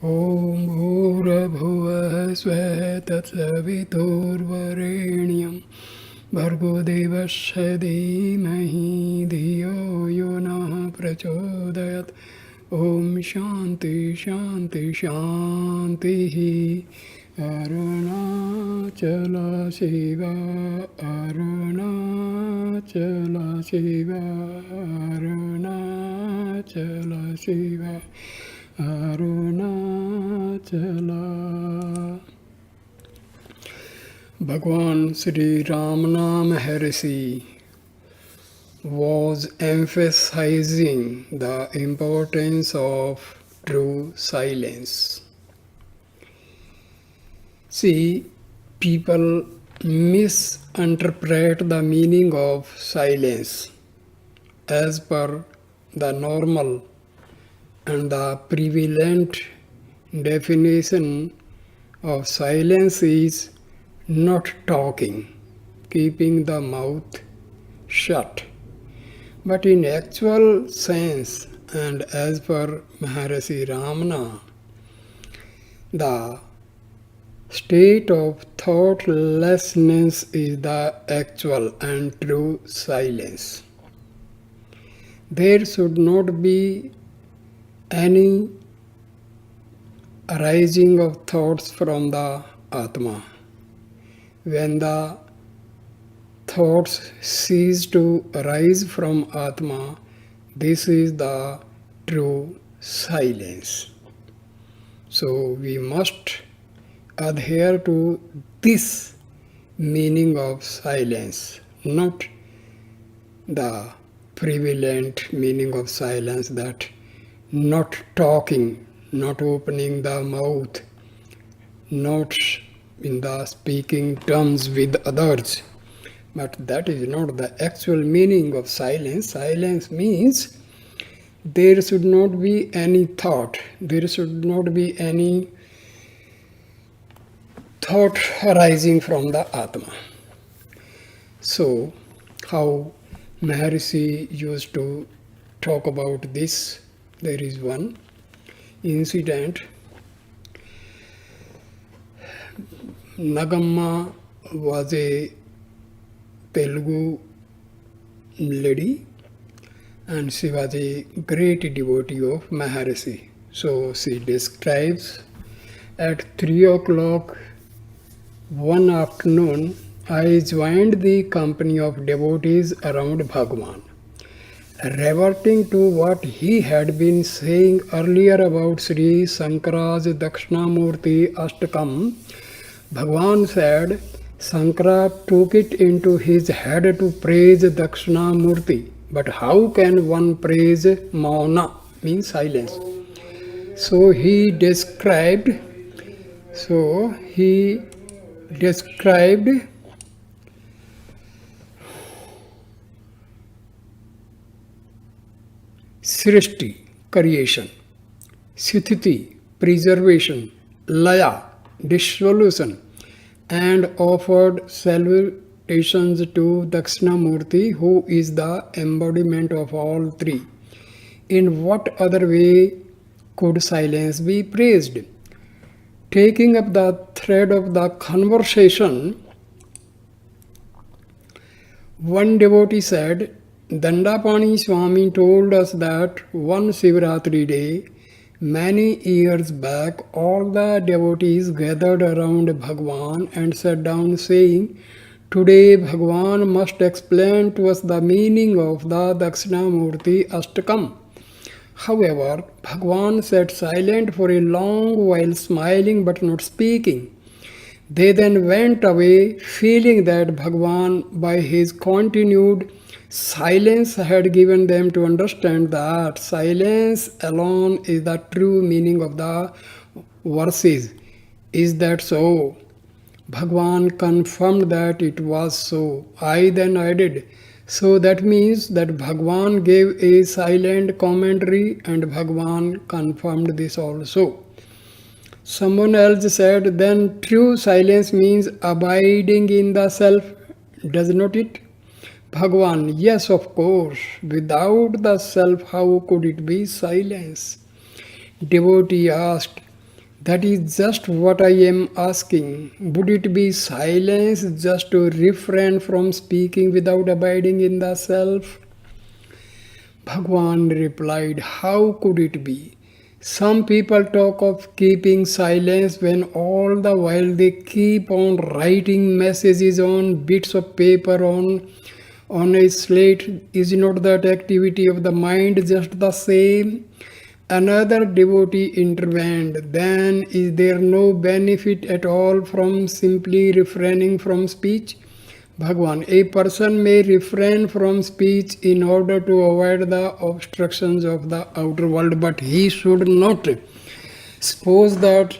ॐ भूर्भुवः स्वः तत्सवितुर्वरेण्यं भर्गो देवस्य धीमहि धियो यो नः प्रचोदयात्। ॐ शान्ति शान्ति शान्तिः। अरुणाचल शिव अरुणाचल शिव अरुणाचल शिव अरुणाचला। भगवान श्री रामना महर्षि was emphasizing the importance of true silence. See, people misinterpret the meaning of silence as per the normal and the prevalent definition of silence is not talking, keeping the mouth shut. But in actual sense, and as per Maharshi Ramana, the state of thoughtlessness is the actual and true silence. There should not be any arising of thoughts from the Atma. When the thoughts cease to arise from Atma, this is the true silence. So we must adhere to this meaning of silence, not the prevalent meaning of silence that not talking, not opening the mouth, not in the speaking terms with others. But that is not the actual meaning of silence. Silence means there should not be any thought, there should not be any thought arising from the Atma. So, how Maharshi used to talk about this? There is one incident. Nagamma was a Telugu lady and she was a great devotee of Maharshi. So she describes, at 3 o'clock one afternoon, I joined the company of devotees around Bhagwan. Reverting to what he had been saying earlier about Sri Shankara's Dakshinamurti Ashtakam, Bhagwan said Shankara took it into his head to praise Dakshinamurti. But how can one praise Mauna, means silence? So he described Srishti, creation, Sthiti, preservation, Laya, dissolution, and offered salutations to Dakshinamurti, who is the embodiment of all three. In what other way could silence be praised? Taking up the thread of the conversation, one devotee said, Dandapani Swami told us that one Shivaratri day, many years back, all the devotees gathered around Bhagwan and sat down saying, Today Bhagwan must explain to us the meaning of the Dakshinamurti Ashtakam. However, Bhagwan sat silent for a long while, smiling but not speaking. They then went away, feeling that Bhagwan, by his continued silence, had given them to understand that silence alone is the true meaning of the verses. Is that so? Bhagwan confirmed that it was so. I then added, so that means that Bhagwan gave a silent commentary and Bhagwan confirmed this also. Someone else said, then true silence means abiding in the self, does not it? Bhagwan, yes, of course. Without the self, how could it be silence? Devotee asked, That is just what I am asking. Would it be silence just to refrain from speaking without abiding in the self? Bhagwan replied, how could it be? Some people talk of keeping silence when all the while they keep on writing messages on bits of paper on a slate. Is not that activity of the mind just the same? Another devotee intervened. Then is there no benefit at all from simply refraining from speech? Bhagwan, a person may refrain from speech in order to avoid the obstructions of the outer world, but he should not suppose that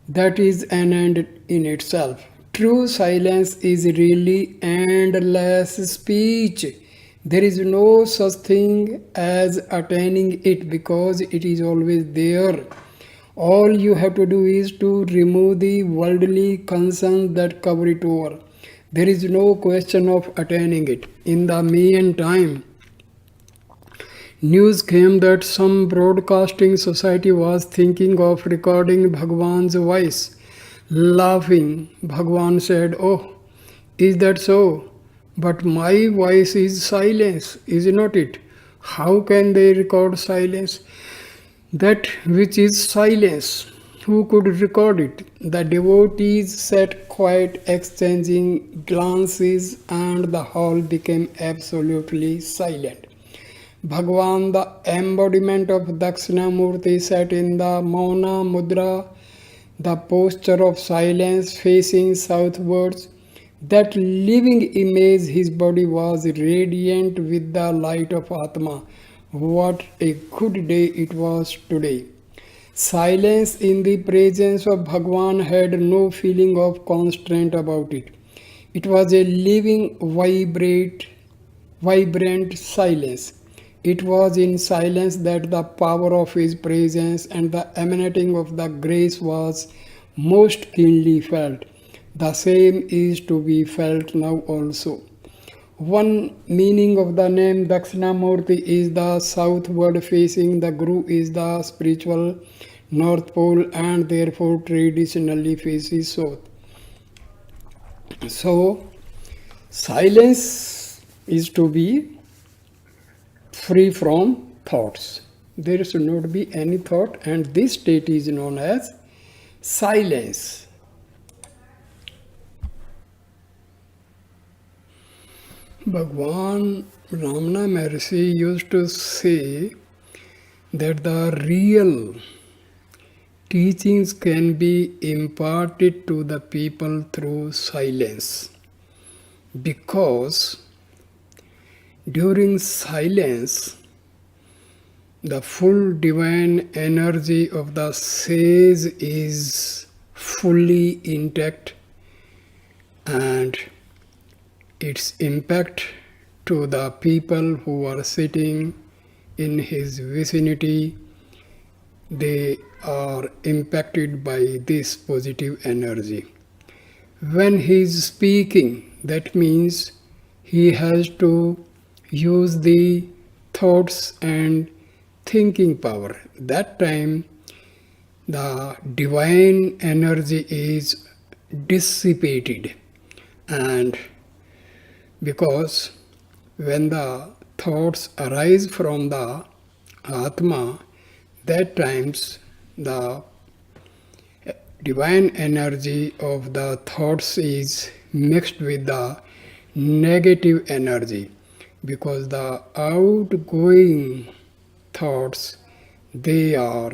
that is an end in itself. True silence is really endless speech. There is no such thing as attaining it because it is always there. All you have to do is to remove the worldly concerns that cover it over. There is no question of attaining it. In the meantime, news came that some broadcasting society was thinking of recording Bhagwan's voice. Laughing, Bhagwan said, oh, is that so? But my voice is silence, is not it? How can they record silence? That which is silence, who could record it? The devotees sat quiet, exchanging glances, and the hall became absolutely silent. Bhagwan, the embodiment of Dakshinamurti, sat in the Mauna Mudra, the posture of silence facing southwards. That living image, his body was radiant with the light of Atma. What a good day it was today. Silence in the presence of Bhagwan had no feeling of constraint about it. It was a living, vibrant silence. It was in silence that the power of his presence and the emanating of the grace was most keenly felt. The same is to be felt now also. One meaning of the name Dakshinamurti is the southward facing. The Guru is the spiritual North Pole and therefore traditionally faces south. So, silence is to be free from thoughts. There should not be any thought, and this state is known as silence. Bhagwan Ramana Maharshi used to say that the real teachings can be imparted to the people through silence, because during silence the full divine energy of the sage is fully intact, and its impact to the people who are sitting in his vicinity, they are impacted by this positive energy. When he is speaking, that means he has to use the thoughts and thinking power. That time the divine energy is dissipated, and because when the thoughts arise from the Atma, that times the divine energy of the thoughts is mixed with the negative energy, because the outgoing thoughts, they are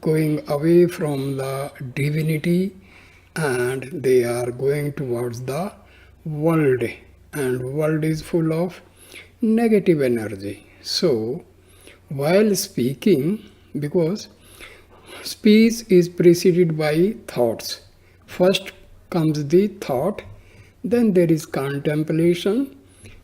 going away from the divinity and they are going towards the world, and world is full of negative energy. So while speaking, because speech is preceded by thoughts, first comes the thought, then there is contemplation,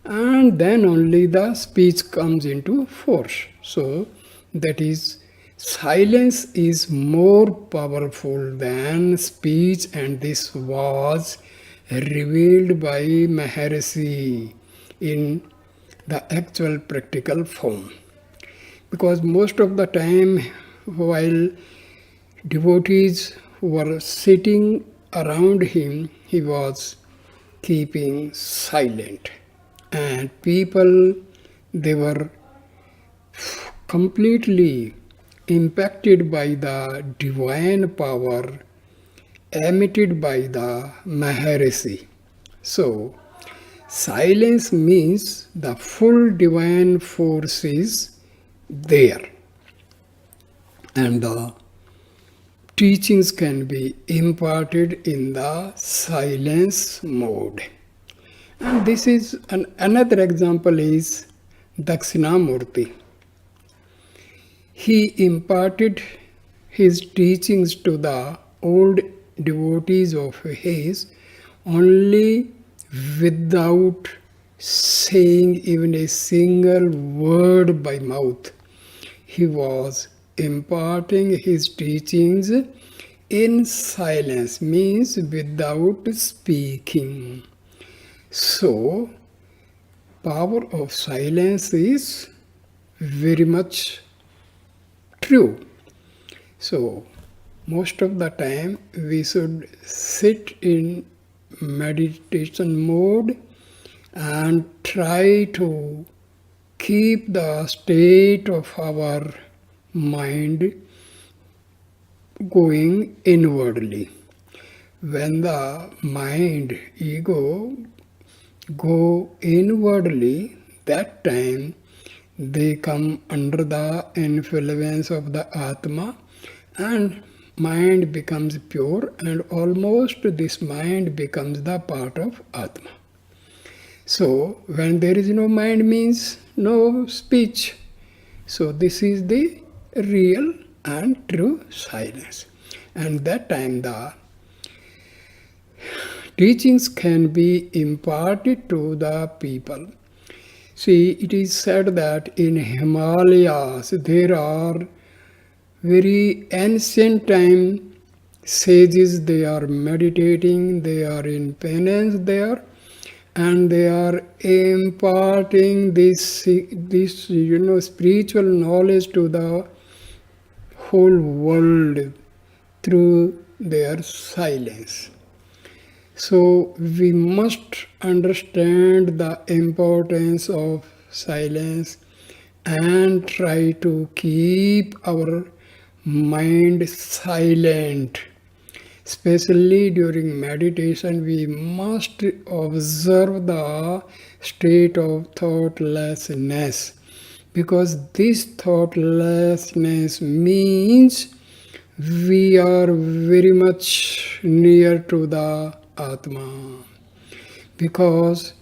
and then only the speech comes into force. So that is, silence is more powerful than speech, and this was revealed by Maharshi in the actual practical form. Because most of the time, while devotees were sitting around him, he was keeping silent. And people, they were completely impacted by the divine power emitted by the Maharshi. So, silence means the full divine force is there, and the teachings can be imparted in the silence mode. And this is another example is Dakshinamurti. He imparted his teachings to the old devotees of his only without saying even a single word by mouth. He was imparting his teachings in silence, means without speaking. So, power of silence is very much true. So, most of the time we should sit in meditation mode and try to keep the state of our mind going inwardly. When the mind, ego, go inwardly, that time they come under the influence of the Atma, and mind becomes pure, and almost this mind becomes the part of Atma. So when there is no mind means no speech. So this is the real and true silence. And that time the teachings can be imparted to the people. See, it is said that in Himalayas there are very ancient time sages, they are meditating, they are in penance there, and they are imparting this spiritual knowledge to the whole world through their silence. So we must understand the importance of silence and try to keep our mind silent. Especially during meditation, we must observe the state of thoughtlessness, because this thoughtlessness means we are very much near to the Atma, because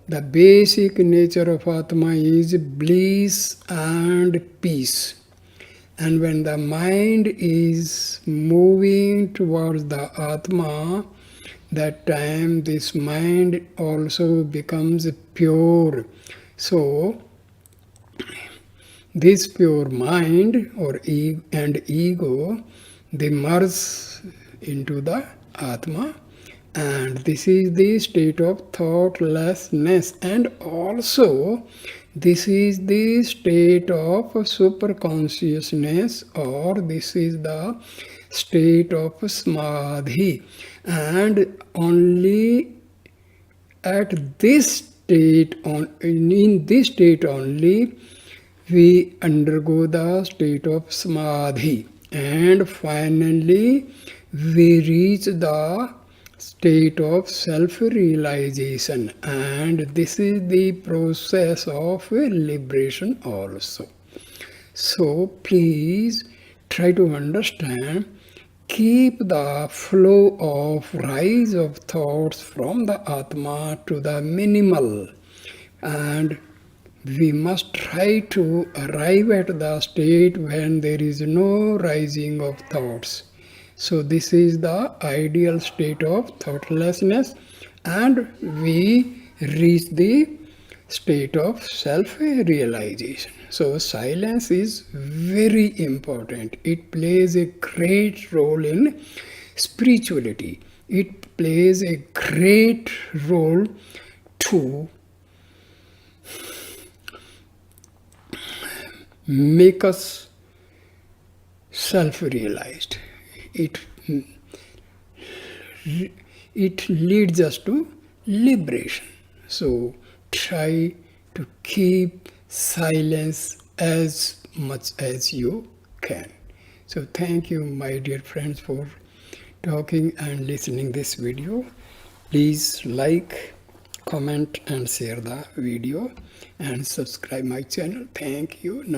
the basic nature of Atma is bliss and peace. And when the mind is moving towards the Atma, that time this mind also becomes pure. So, this pure mind and ego, they merge into the Atma, and this is the state of thoughtlessness, and also this is the state of superconsciousness, or this is the state of samadhi. And only at this state, in this state only, we undergo the state of samadhi, and finally we reach the state of self-realization, and this is the process of liberation also. So please try to understand, keep the flow of rise of thoughts from the Atma to the minimal, and we must try to arrive at the state when there is no rising of thoughts. So this is the ideal state of thoughtlessness, and we reach the state of self-realization. So silence is very important. It plays a great role in spirituality. It plays a great role to make us self-realized. it leads us to liberation. So try to keep silence as much as you can. So thank you, my dear friends, for talking and listening this video. Please like, comment and share the video and subscribe my channel. Thank you.